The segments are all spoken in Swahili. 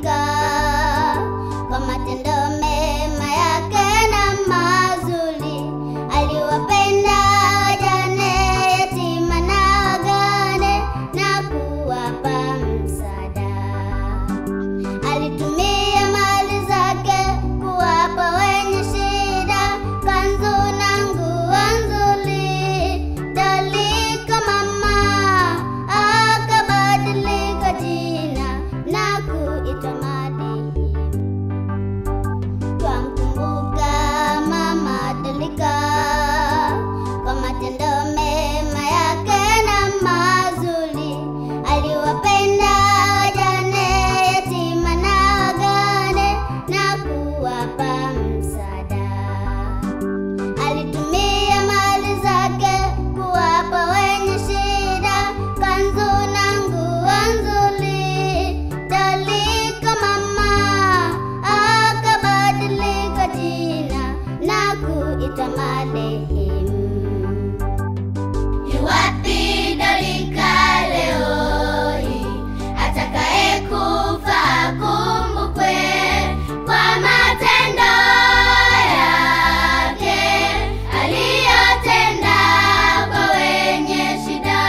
Dolika kwa matendo mema yake na mazuri. Aliwapenda wajane, yatima na wagane na kuwapa msaada. Alitumia mali zake kuwapa wenye shida, kanzu na nguo nzuri. Dolika mama akabadilika jina na kuitwa Marehemu. Twamkumbuka Mama Dolika kwa matendo mema yake na mazuri. Aliwapenda wajane, yatima na wagane na kuwapa msaada. Alitumia mali zake kuwapa wenye shida, kanzu na nguo nzuri. Dolika mama akabadilika jina na kuitwa Marehemu. Yu wapi Dolika leo hii? Atakaye kufa akumbukwe kwa matendo yake aliyotenda kwa wenye shida.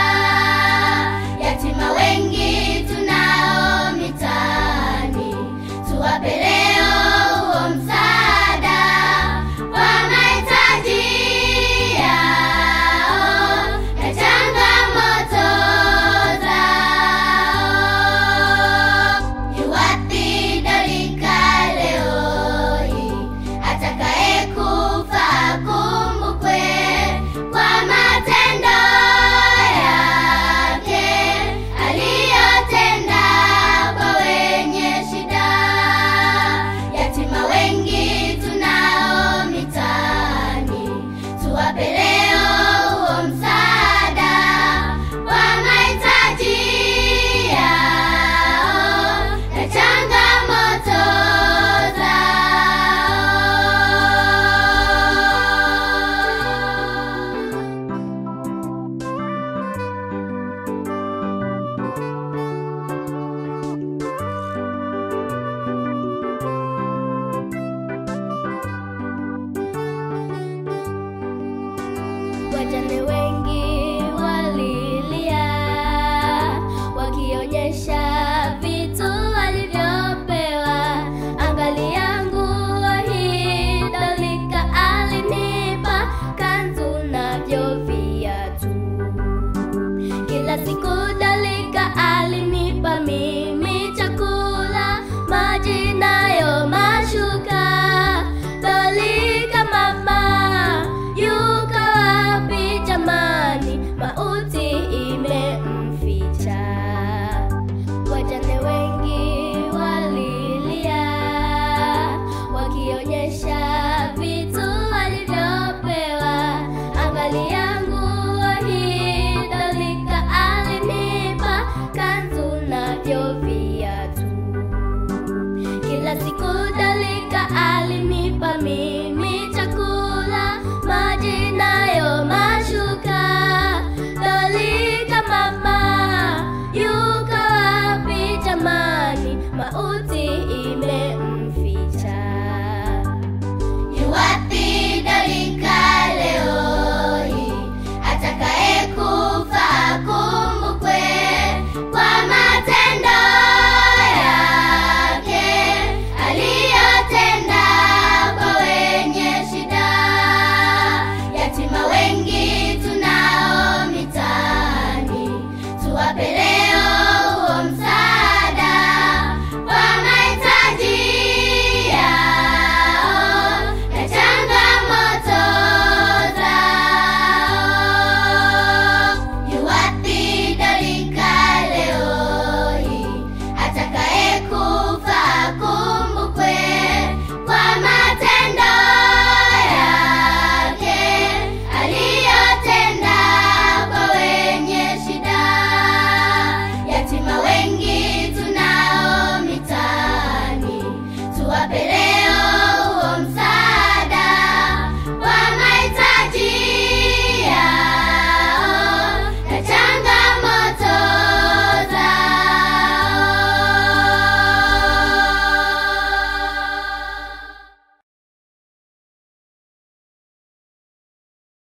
Yatima wengi tunao mitaani, tuwape leo huo msaada wa mahitaji yao na changamoto zao. Yu wapi Dolika leo hii? Atakaye kufa akumbukwe kwa matendo yake aliyotenda kwa wenye shida. Yatima wengi tunao mitaani, tuwape leo huo msaada wa mahitaji yao na changamoto zao. Wajane wengi walilia, wakionyesha vitu walivyopewa. Angalia nguo hii Dolika alinipa, kanzu navyo viatu. Kila siku